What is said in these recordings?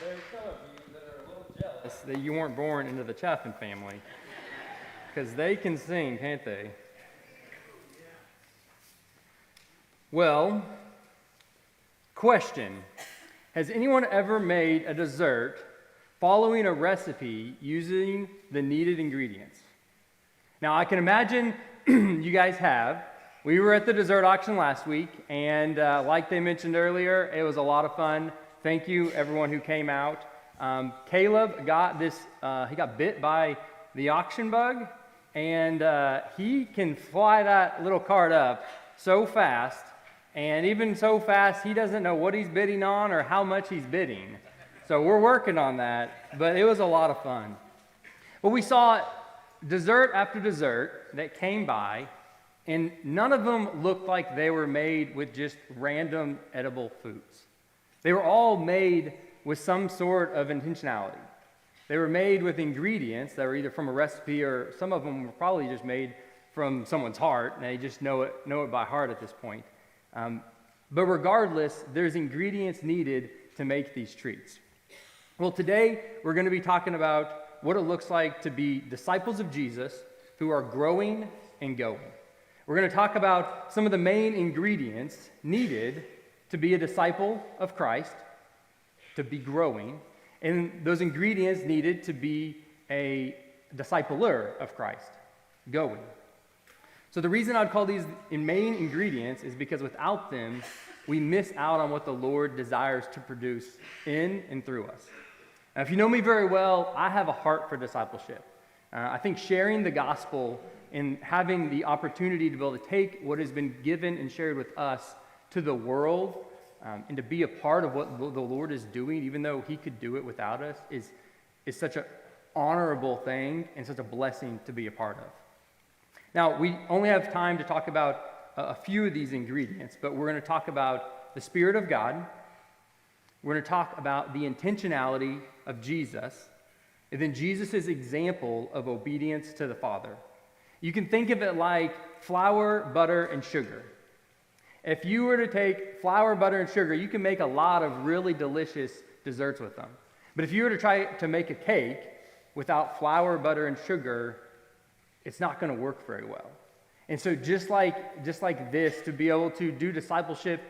There's some of you that are a little jealous that you weren't born into the Chaffin family. Because they can sing, can't they? Well, question. Has anyone ever made a dessert following a recipe using the needed ingredients? Now, I can imagine you guys have. We were at the dessert auction last week, and like they mentioned earlier, it was a lot of fun. Thank you, everyone who came out. Caleb got this, he got bit by the auction bug, and he can fly that little cart up so fast, and even so fast, he doesn't know what he's bidding on or how much he's bidding. So we're working on that, but it was a lot of fun. But we saw dessert after dessert that came by, and none of them looked like they were made with just random edible foods. They were all made with some sort of intentionality. They were made with ingredients that were either from a recipe, or some of them were probably just made from someone's heart, and they just know it by heart at this point. But regardless, there's ingredients needed to make these treats. Well, today we're going to be talking about what it looks like to be disciples of Jesus who are growing and going. We're going to talk about some of the main ingredients needed to be a disciple of Christ, to be growing, and those ingredients needed to be a discipler of Christ, going. So the reason I'd call these main ingredients is because without them, we miss out on what the Lord desires to produce in and through us. Now, if you know me very well, I have a heart for discipleship. I think sharing the gospel and having the opportunity to be able to take what has been given and shared with us to the world, and to be a part of what the Lord is doing, even though he could do it without us, is such an honorable thing and such a blessing to be a part of. Now, we only have time to talk about a few of these ingredients, but we're going to talk about the Spirit of God. We're going to talk about the intentionality of Jesus, and then Jesus' example of obedience to the Father. You can think of it like flour, butter, and sugar. If you were to take flour, butter, and sugar, you can make a lot of really delicious desserts with them. But if you were to try to make a cake without flour, butter, and sugar, it's not going to work very well. And so just like this, to be able to do discipleship,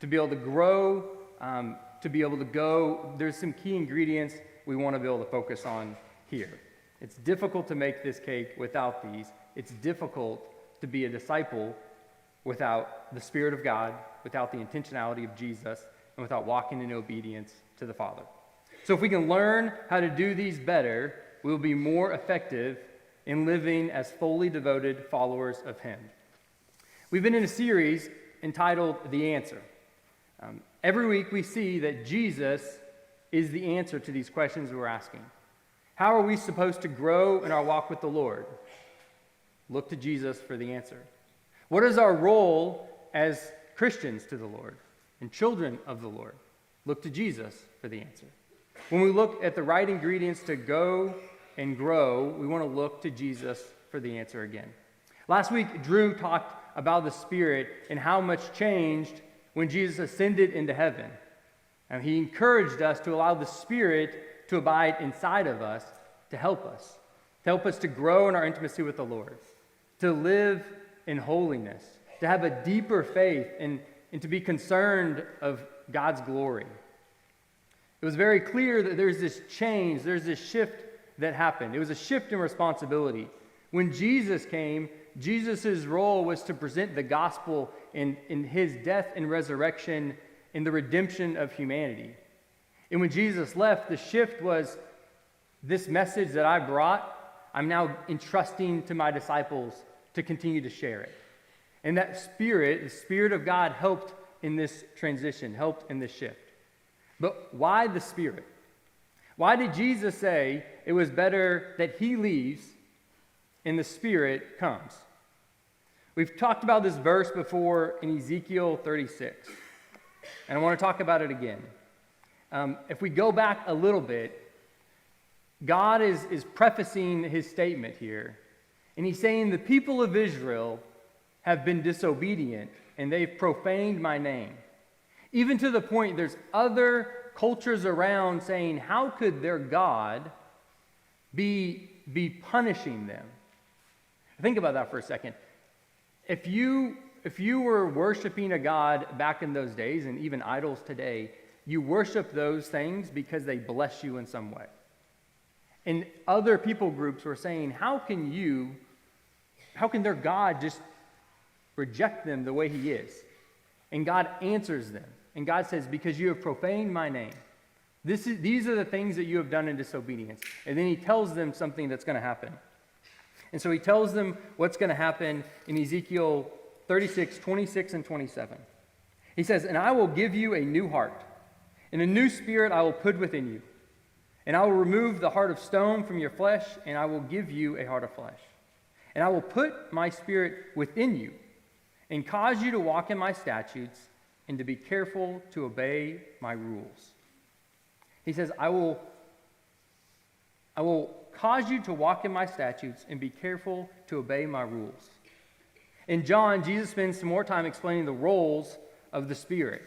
to be able to grow, to be able to go, there's some key ingredients we want to be able to focus on here. It's difficult to make this cake without these. It's difficult to be a disciple without the Spirit of God, without the intentionality of Jesus, and without walking in obedience to the Father. So if we can learn how to do these better, we will be more effective in living as fully devoted followers of Him. We've been in a series entitled The Answer. Every week we see that Jesus is the answer to these questions we're asking. How are we supposed to grow in our walk with the Lord? Look to Jesus for the answer. What is our role as Christians to the Lord and children of the Lord? Look to Jesus for the answer. When we look at the right ingredients to go and grow, we want to look to Jesus for the answer again. Last week, Drew talked about the Spirit and how much changed when Jesus ascended into heaven. And he encouraged us to allow the Spirit to abide inside of us to help us to grow in our intimacy with the Lord, to live in holiness, to have a deeper faith, and to be concerned of God's glory. It was very clear that there's this change, there's this shift that happened. It was a shift in responsibility. When Jesus came, Jesus' role was to present the gospel in his death and resurrection in the redemption of humanity. And when Jesus left, the shift was this message that I brought, I'm now entrusting to my disciples to continue to share it. And that Spirit, the Spirit of God, helped in this transition, helped in this shift. But why the Spirit? Why did Jesus say it was better that he leaves and the Spirit comes? We've talked about this verse before in Ezekiel 36, and I want to talk about it again. If we go back a little bit, God is prefacing his statement here. And he's saying the people of Israel have been disobedient and they've profaned my name. Even to the point there's other cultures around saying, how could their God be punishing them? Think about that for a second. If you were worshiping a god back in those days, and even idols today, you worship those things because they bless you in some way. And other people groups were saying, how can their God just reject them the way he is? And God answers them. And God says, because you have profaned my name. These are the things that you have done in disobedience. And then he tells them something that's going to happen. And so he tells them what's going to happen in Ezekiel 36, 26, and 27. He says, and I will give you a new heart, and a new spirit I will put within you. And I will remove the heart of stone from your flesh, and I will give you a heart of flesh. And I will put my spirit within you, and cause you to walk in my statutes, and to be careful to obey my rules. He says, I will cause you to walk in my statutes and be careful to obey my rules. In John, Jesus spends some more time explaining the roles of the Spirit.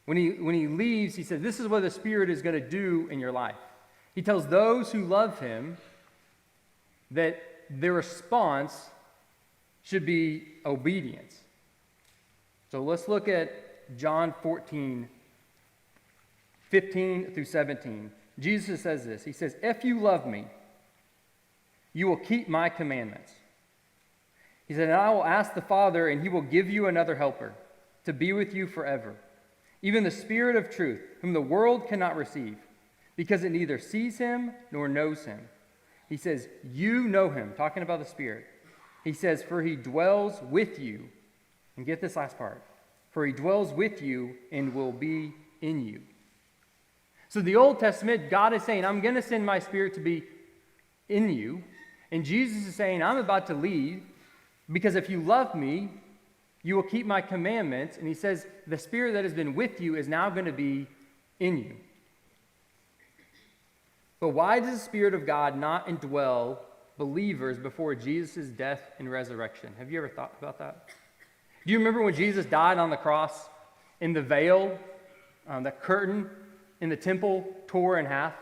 When he leaves, he says, this is what the Spirit is going to do in your life. He tells those who love him that their response should be obedience. So let's look at John 14, 15 through 17. Jesus says this. He says, if you love me, you will keep my commandments. He said, and I will ask the Father, and he will give you another helper to be with you forever, even the Spirit of truth, whom the world cannot receive, because it neither sees him nor knows him. He says, you know him, talking about the Spirit. He says, for he dwells with you. And get this last part. For he dwells with you and will be in you. So the Old Testament, God is saying, I'm going to send my Spirit to be in you. And Jesus is saying, I'm about to leave, because if you love me, you will keep my commandments. And he says, the Spirit that has been with you is now going to be in you. But why does the Spirit of God not indwell believers before Jesus' death and resurrection? Have you ever thought about that? Do you remember when Jesus died on the cross and the veil, the curtain in the temple tore in half?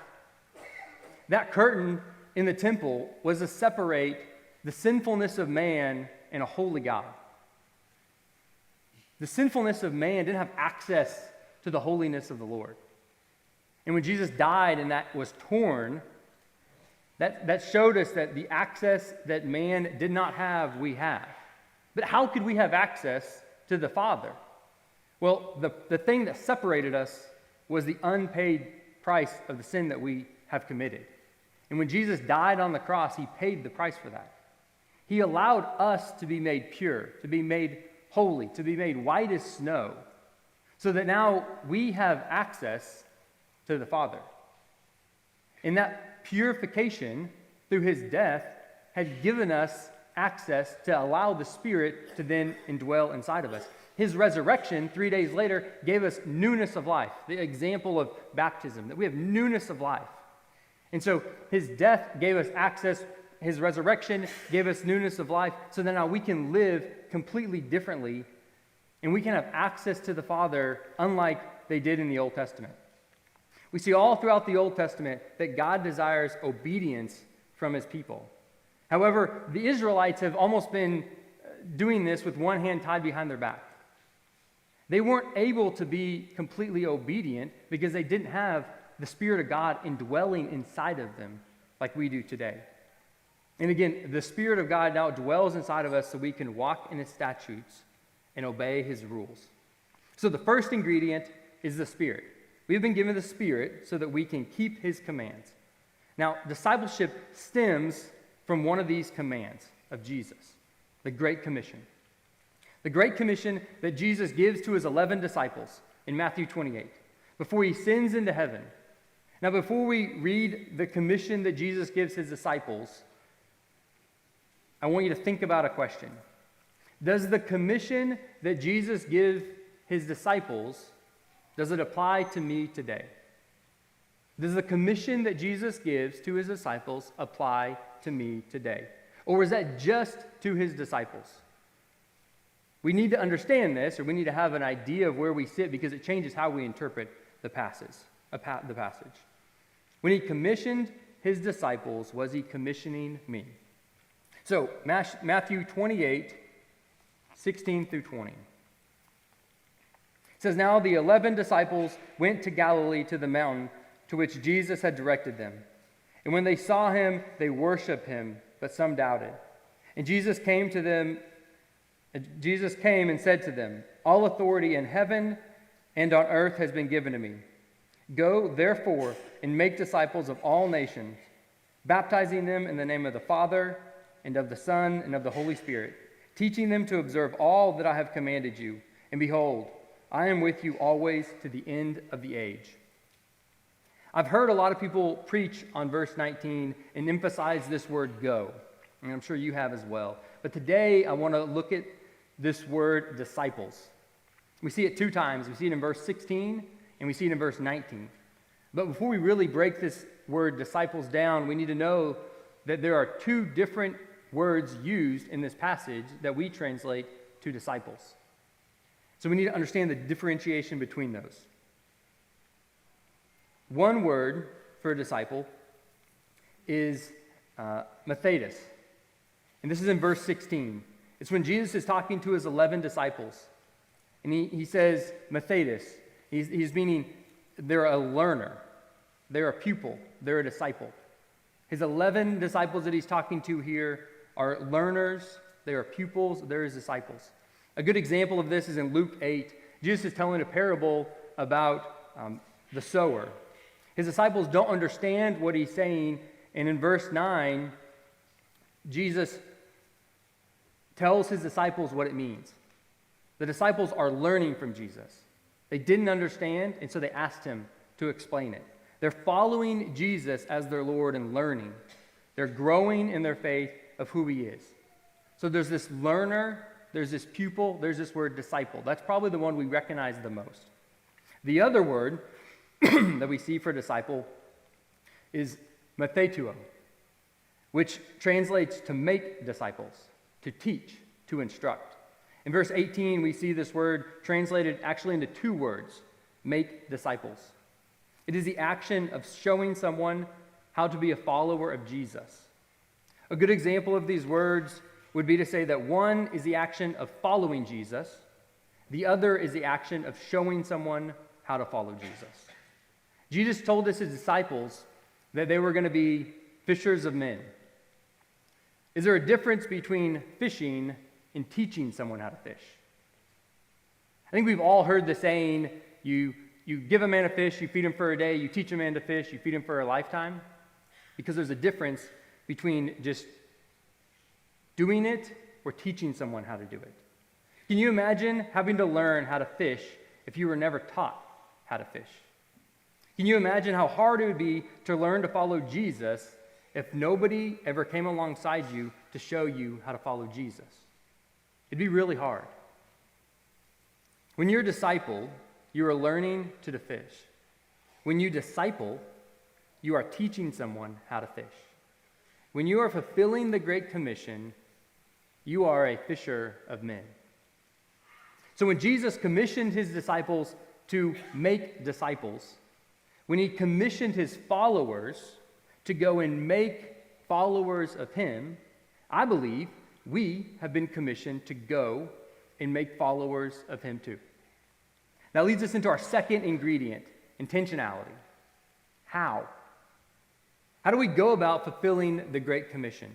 That curtain in the temple was to separate the sinfulness of man and a holy God. The sinfulness of man didn't have access to the holiness of the Lord. And when Jesus died and that was torn, that showed us that the access that man did not have, we have. But how could we have access to the Father? Well, the thing that separated us was the unpaid price of the sin that we have committed. And when Jesus died on the cross, he paid the price for that. He allowed us to be made pure, to be made holy, to be made white as snow, so that now we have access to the Father. And that purification through his death had given us access to allow the Spirit to then indwell inside of us. His resurrection 3 days later gave us newness of life, the example of baptism, that we have newness of life. And so his death gave us access, his resurrection gave us newness of life, so that now we can live completely differently, and we can have access to the Father unlike they did in the Old Testament. We see all throughout the Old Testament that God desires obedience from his people. However, the Israelites have almost been doing this with one hand tied behind their back. They weren't able to be completely obedient because they didn't have the Spirit of God indwelling inside of them like we do today. And again, the Spirit of God now dwells inside of us so we can walk in his statutes and obey his rules. So the first ingredient is the Spirit. We've been given the Spirit so that we can keep his commands. Now, discipleship stems from one of these commands of Jesus, the Great Commission. The Great Commission that Jesus gives to his 11 disciples in Matthew 28, before he sends into heaven. Now, before we read the commission that Jesus gives his disciples, I want you to think about a question. Does the commission that Jesus gives his disciples, does it apply to me today? Does the commission that Jesus gives to his disciples apply to me today? Or is that just to his disciples? We need to understand this, or we need to have an idea of where we sit, because it changes how we interpret the passage. When he commissioned his disciples, was he commissioning me? So, Matthew 28, 16 through 20. It says, "Now the 11 disciples went to Galilee to the mountain to which Jesus had directed them. And when they saw him, they worshiped him, but some doubted. And Jesus came and said to them, 'All authority in heaven and on earth has been given to me. Go, therefore, and make disciples of all nations, baptizing them in the name of the Father, and of the Son, and of the Holy Spirit, teaching them to observe all that I have commanded you. And behold, I am with you always to the end of the age.'" I've heard a lot of people preach on verse 19 and emphasize this word "go," and I'm sure you have as well. But today I want to look at this word "disciples." We see it two times. We see it in verse 16 and we see it in verse 19. But before we really break this word "disciples" down, we need to know that there are two different words used in this passage that we translate to disciples. So we need to understand the differentiation between those. One word for a disciple is mathetes. And this is in verse 16. It's when Jesus is talking to his 11 disciples. And he says mathetes. He's meaning they're a learner. They're a pupil. They're a disciple. His 11 disciples that he's talking to here are learners. They are pupils. They're his disciples. A good example of this is in Luke 8. Jesus is telling a parable about the sower. His disciples don't understand what he's saying, and in verse 9, Jesus tells his disciples what it means. The disciples are learning from Jesus. They didn't understand, and so they asked him to explain it. They're following Jesus as their Lord and learning. They're growing in their faith of who he is. So there's this learner, there's this pupil, there's this word disciple. That's probably the one we recognize the most. The other word that we see for disciple is mathetuo, which translates to make disciples, to teach, to instruct. In verse 18, we see this word translated actually into two words, make disciples. It is the action of showing someone how to be a follower of Jesus. A good example of these words would be to say that one is the action of following Jesus, the other is the action of showing someone how to follow Jesus. Jesus told his disciples that they were going to be fishers of men. Is there a difference between fishing and teaching someone how to fish? I think we've all heard the saying, you give a man a fish, you feed him for a day, you teach a man to fish, you feed him for a lifetime. Because there's a difference between just doing it or teaching someone how to do it. Can you imagine having to learn how to fish if you were never taught how to fish? Can you imagine how hard it would be to learn to follow Jesus if nobody ever came alongside you to show you how to follow Jesus? It'd be really hard. When you're a disciple, you are learning to fish. When you disciple, you are teaching someone how to fish. When you are fulfilling the Great Commission, you are a fisher of men. So when Jesus commissioned his disciples to make disciples, when he commissioned his followers to go and make followers of him, I believe we have been commissioned to go and make followers of him too. That leads us into our second ingredient, intentionality. How? How do we go about fulfilling the Great Commission?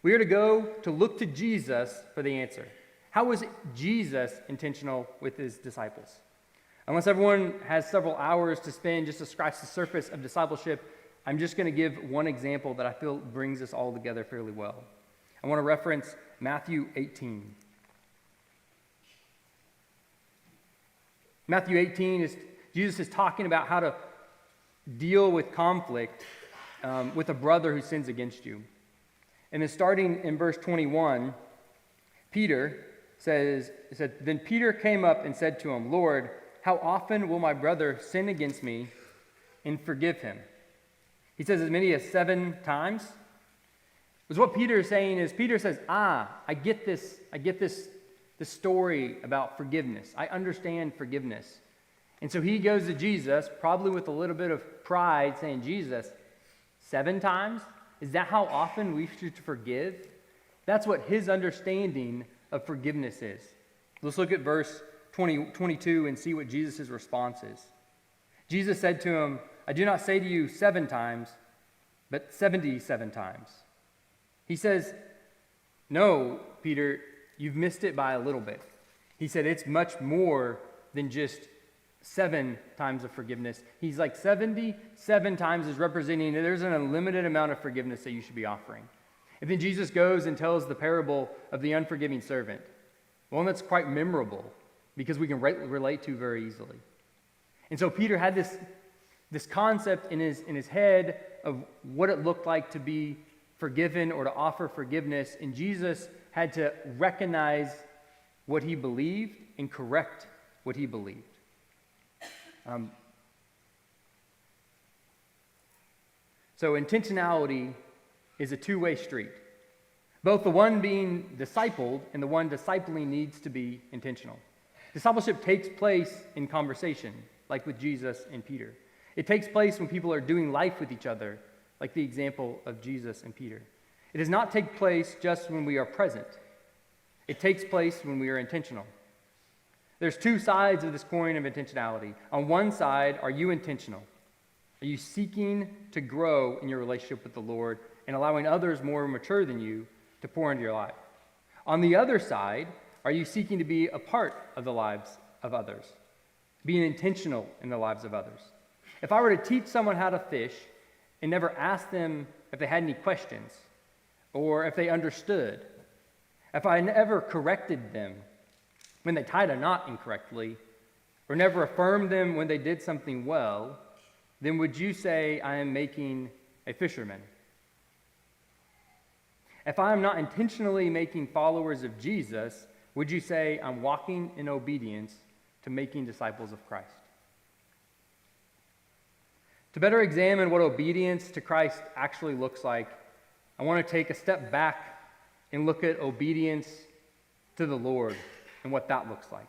We are to go to look to Jesus for the answer. How was Jesus intentional with his disciples? Unless everyone has several hours to spend just to scratch the surface of discipleship, I'm just going to give one example that I feel brings us all together fairly well. I want to reference Matthew 18. Matthew 18 is Jesus is talking about how to deal with conflict with a brother who sins against you. And then starting in verse 21, Peter said, "Then Peter came up and said to him, 'Lord, how often will my brother sin against me and forgive him?'" He says as many as 7 times. Because what Peter is saying is, Peter says, I get this story about forgiveness. I understand forgiveness. And so he goes to Jesus, probably with a little bit of pride, saying, Jesus, 7 times? Is that how often we should forgive? That's what his understanding of forgiveness is. Let's look at verse 22 and see what Jesus' response is. Jesus said to him, I do not say to you 7 times, but 77 times. He says, no, Peter, you've missed it by a little bit. He said it's much more than just 7 times of forgiveness. He's like 77 times is representing that there's an unlimited amount of forgiveness that you should be offering. And then Jesus goes and tells the parable of the unforgiving servant, one that's quite memorable because we can relate to very easily. And so Peter had this concept in his head of what it looked like to be forgiven or to offer forgiveness, and Jesus had to recognize what he believed and correct what he believed. So intentionality is a two-way street. Both the one being discipled and the one discipling needs to be intentional. Discipleship takes place in conversation, like with Jesus and Peter. It takes place when people are doing life with each other, like the example of Jesus and Peter. It does not take place just when we are present. It takes place when we are intentional. There's 2 sides of this coin of intentionality. On one side, are you intentional? Are you seeking to grow in your relationship with the Lord and allowing others more mature than you to pour into your life? On the other side, are you seeking to be a part of the lives of others? Being intentional in the lives of others. If I were to teach someone how to fish and never ask them if they had any questions or if they understood, if I never corrected them when they tied a knot incorrectly, or never affirmed them when they did something well, then would you say I am making a fisherman? If I am not intentionally making followers of Jesus, would you say I'm walking in obedience to making disciples of Christ? To better examine what obedience to Christ actually looks like, I want to take a step back and look at obedience to the Lord and what that looks like.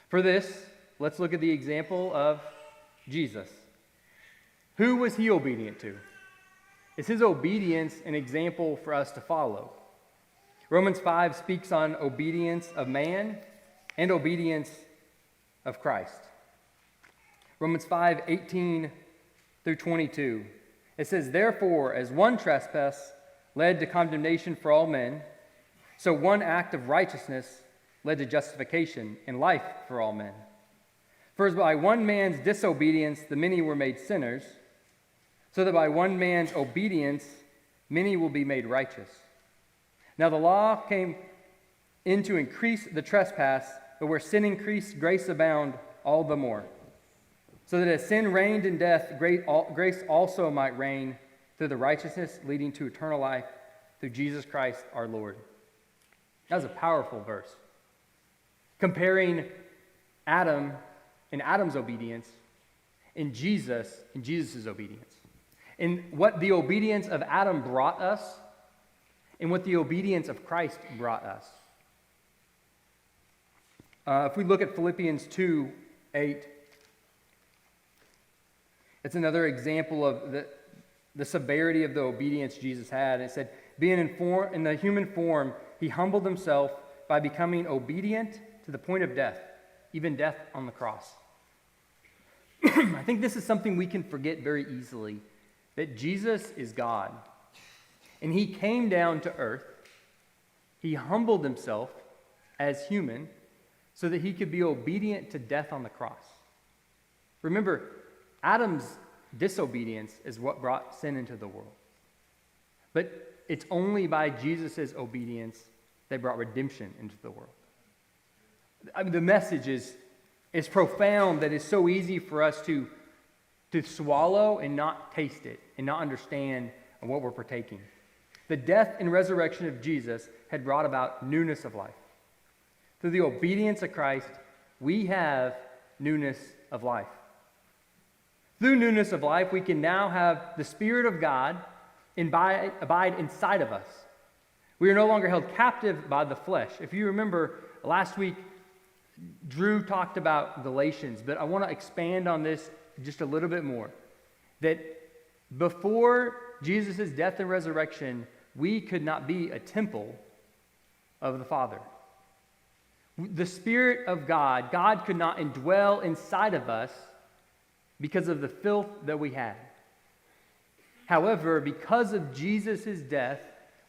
For this, let's look at the example of Jesus. Who was he obedient to? Is his obedience an example for us to follow? Romans 5 speaks on obedience of man and obedience of Christ. Romans 5:18 through 22. It says, therefore, as one trespass led to condemnation for all men, so one act of righteousness led to justification and life for all men. For as by one man's disobedience the many were made sinners, so that by one man's obedience many will be made righteous. Now the law came in to increase the trespass, but where sin increased, grace abound all the more. So that as sin reigned in death, grace also might reign through the righteousness leading to eternal life through Jesus Christ our Lord. That was a powerful verse. Comparing Adam and Adam's obedience and Jesus and Jesus' obedience. And what the obedience of Adam brought us and what the obedience of Christ brought us. If we look at Philippians 2:8, it's another example of the severity of the obedience Jesus had. It said, being in the human form, he humbled himself by becoming obedient to the point of death, even death on the cross. I think this is something we can forget very easily, that Jesus is God. And he came down to earth. He humbled himself as human so that he could be obedient to death on the cross. Remember, Adam's disobedience is what brought sin into the world. But it's only by Jesus' obedience that brought redemption into the world. I mean, the message is profound, that it's so easy for us to swallow and not taste it and not understand what we're partaking. The death and resurrection of Jesus had brought about newness of life. Through the obedience of Christ, we have newness of life. Through newness of life, we can now have the Spirit of God abide inside of us. We are no longer held captive by the flesh. If you remember last week, Drew talked about Galatians, but I want to expand on this just a little bit more. That before Jesus' death and resurrection, we could not be a temple of the Father. The Spirit of God, God could not indwell inside of us because of the filth that we had. However, because of Jesus' death,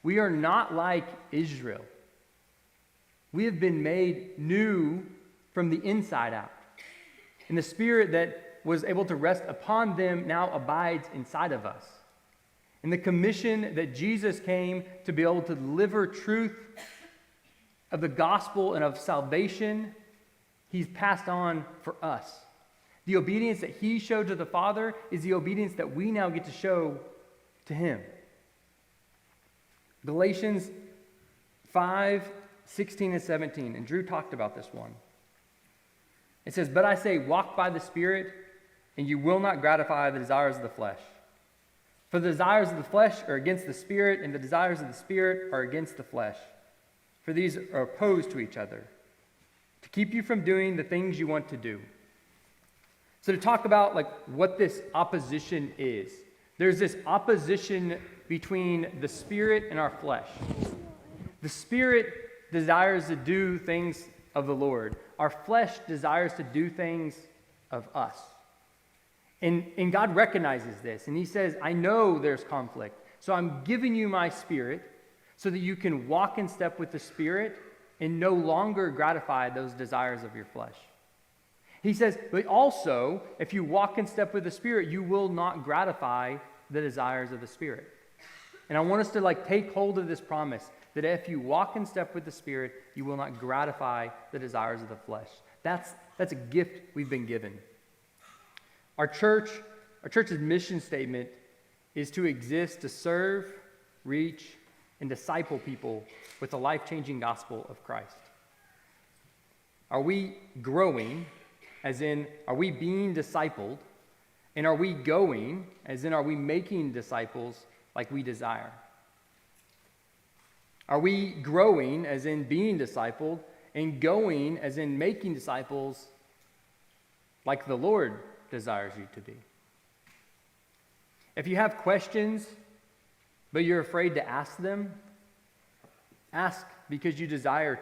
we are not like Israel. We have been made new from the inside out. And the Spirit that was able to rest upon them now abides inside of us. And the commission that Jesus came to be able to deliver truth of the gospel and of salvation, he's passed on for us. The obedience that he showed to the Father is the obedience that we now get to show to him. Galatians 5:16 and 17, and Drew talked about this one. It says, "But I say, walk by the Spirit, and you will not gratify the desires of the flesh. For the desires of the flesh are against the Spirit, and the desires of the Spirit are against the flesh. For these are opposed to each other, to keep you from doing the things you want to do." So to talk about what this opposition is, there's this opposition between the Spirit and our flesh. The Spirit desires to do things of the Lord. Our flesh desires to do things of us. And God recognizes this, and he says, I know there's conflict, so I'm giving you my Spirit so that you can walk in step with the Spirit and no longer gratify those desires of your flesh. He says, but also, if you walk in step with the Spirit, you will not gratify the desires of the Spirit. And I want us to take hold of this promise that if you walk in step with the Spirit, you will not gratify the desires of the flesh. That's a gift we've been given. Our church's mission statement is to exist to serve, reach, and disciple people with the life-changing gospel of Christ. Are we growing, as in, are we being discipled? And are we going, as in, are we making disciples like we desire? Are we growing, as in being discipled, and going, as in making disciples like the Lord desires you to be? If you have questions, but you're afraid to ask them, ask because you desire